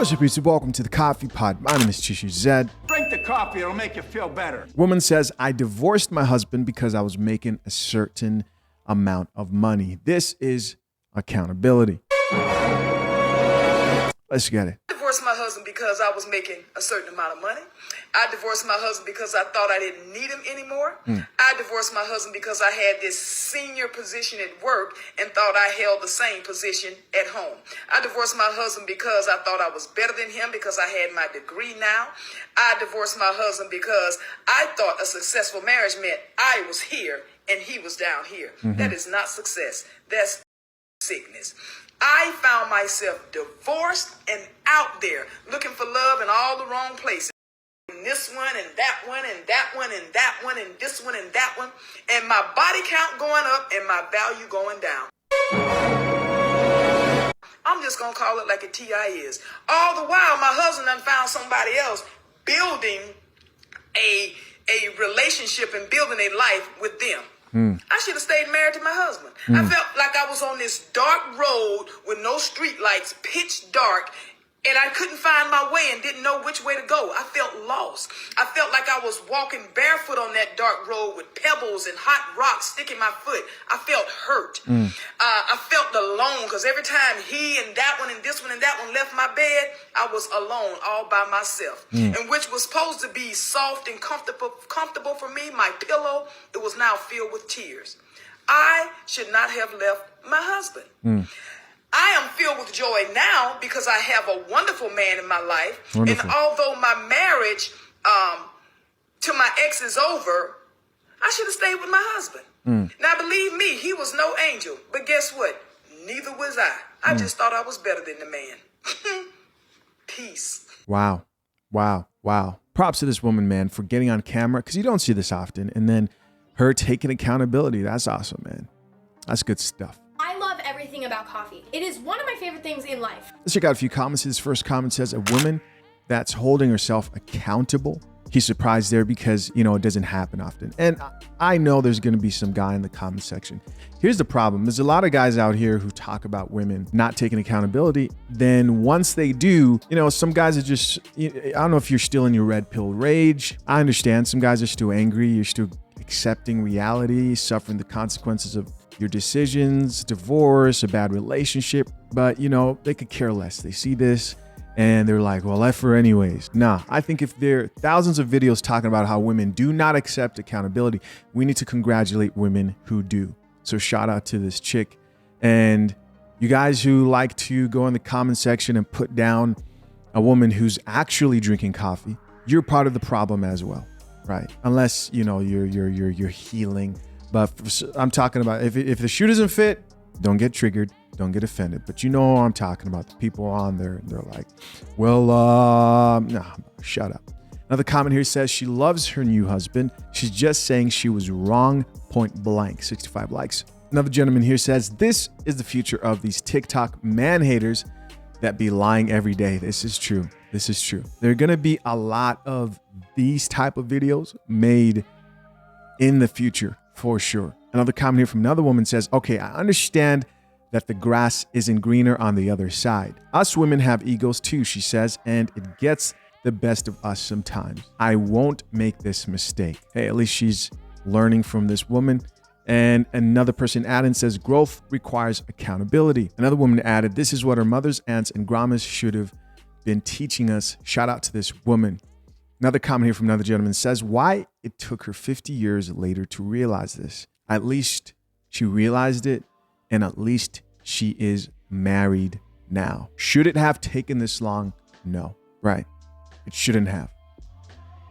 What's up, YouTube? Welcome to the Coffee Pod. My name is Chishu Zed. Drink the coffee, it'll make you feel better. Woman says, I divorced my husband because I was making a certain amount of money. This is accountability. Let's get it. I divorced my husband because I was making a certain amount of money. I divorced my husband because I thought I didn't need him anymore. I divorced my husband because I had this senior position at work and thought I held the same position at home. I divorced my husband because I thought I was better than him because I had my degree now. I divorced my husband because I thought a successful marriage meant I was here and he was down here. That is not success. That's sickness. I found myself divorced and out there looking for love in all the wrong places. And this one and that one and that one and that one and this one and that one. And my body count going up and my value going down. I'm just going to call it like a TI is. All the while, my husband done found somebody else building a relationship and building a life with them. I should have stayed married to my husband. I felt like I was on this dark road with no street lights, pitch dark, and I couldn't find my way and didn't know which way to go. I felt lost. I felt like I was walking barefoot on that dark road with pebbles and hot rocks sticking my foot. I felt hurt. I felt alone because every time he and that one and this one and that one left my bed, I was alone all by myself. And which was supposed to be soft and comfortable for me, my pillow, it was now filled with tears. I should not have left my husband. I am filled with joy now because I have a wonderful man in my life. Wonderful. And although my marriage to my ex is over, I should have stayed with my husband. Now, believe me, he was no angel. But guess what? Neither was I. I just thought I was better than the man. Peace. Wow. Props to this woman, man, for getting on camera, because you don't see this often, and then her taking accountability. That's awesome, man. That's good stuff. I love everything about coffee. It is one of my favorite things in life. Let's check out a few comments. This first comment says, a woman that's holding herself accountable. He's surprised there because, you know, it doesn't happen often. And I know there's going to be some guy in the comment section. Here's the problem. There's a lot of guys out here who talk about women not taking accountability. Then once they do, you know, some guys are just, I don't know if you're still in your red pill rage. I understand some guys are still angry. You're still accepting reality, suffering the consequences of your decisions, divorce, a bad relationship, but you know, they could care less. They see this and they're like, well, F her anyways. Nah, I think if there are thousands of videos talking about how women do not accept accountability, we need to congratulate women who do. So shout out to this chick. And you guys who like to go in the comment section and put down a woman who's actually drinking coffee, you're part of the problem as well, right? Unless, you know, you're healing. But I'm talking about if the shoe doesn't fit, don't get triggered, don't get offended. But you know what I'm talking about. The people on there, they're like, well, nah, shut up. Another comment here says she loves her new husband. She's just saying she was wrong, point blank, 65 likes. Another gentleman here says this is the future of these TikTok man haters that be lying every day. This is true. This is true. There are going to be a lot of these type of videos made in the future. For sure. Another comment here from another woman says, okay, I understand that the grass isn't greener on the other side. Us women have egos too, she says, and it gets the best of us sometimes. I won't make this mistake. Hey, at least she's learning from this woman. And another person added says, growth requires accountability. Another woman added, this is what our mothers, aunts, and grandmas should have been teaching us. Shout out to this woman. Another comment here from another gentleman says, why it took her 50 years later to realize this. At least she realized it, and at least she is married now. Should it have taken this long? No, right? It shouldn't have.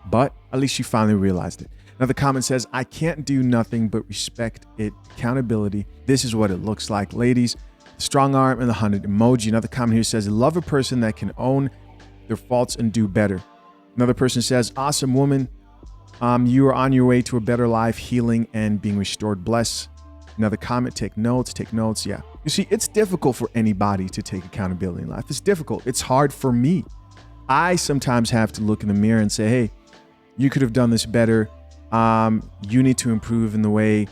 But at least she finally realized it. Another comment says, I can't do nothing but respect it. Accountability. This is what it looks like. Ladies, strong arm and the 100 emoji. Another comment here says, love a person that can own their faults and do better. Another person says, awesome woman. You are on your way to a better life, healing and being restored. Bless. Another comment, take notes. Yeah. You see, it's difficult for anybody to take accountability in life. It's difficult. It's hard for me. I sometimes have to look in the mirror and say, hey, you could have done this better. You need to improve in the way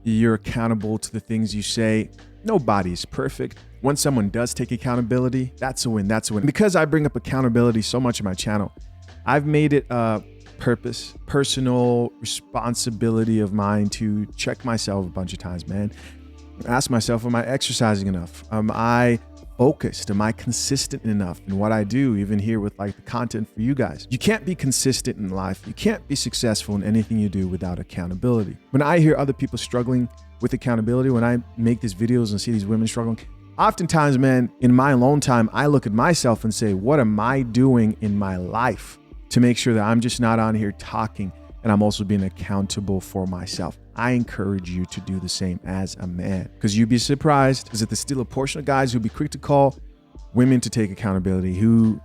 you're accountable to the things you say. Nobody is perfect. When someone does take accountability, that's a win. That's a win. Because I bring up accountability so much in my channel, I've made it a purpose, personal responsibility of mine to check myself a bunch of times, man. Ask myself, am I exercising enough? Am I focused? Am I consistent enough in what I do, even here with like the content for you guys? You can't be consistent in life. You can't be successful in anything you do without accountability. When I hear other people struggling with accountability, when I make these videos and see these women struggling, oftentimes, man, in my alone time, I look at myself and say, what am I doing in my life to make sure that I'm just not on here talking and I'm also being accountable for myself? I encourage you to do the same as a man, because you'd be surprised because there's still a portion of guys who'll be quick to call women to take accountability who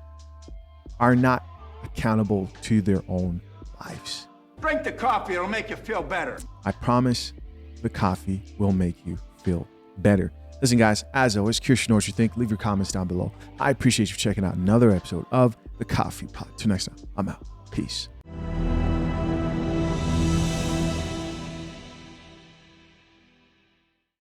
are not accountable to their own lives. Drink the coffee, it'll make you feel better. I promise the coffee will make you feel better. Listen, guys, as always, curious to know what you think. Leave your comments down below. I appreciate you checking out another episode of The Coffee Pot. Till next time, I'm out. Peace.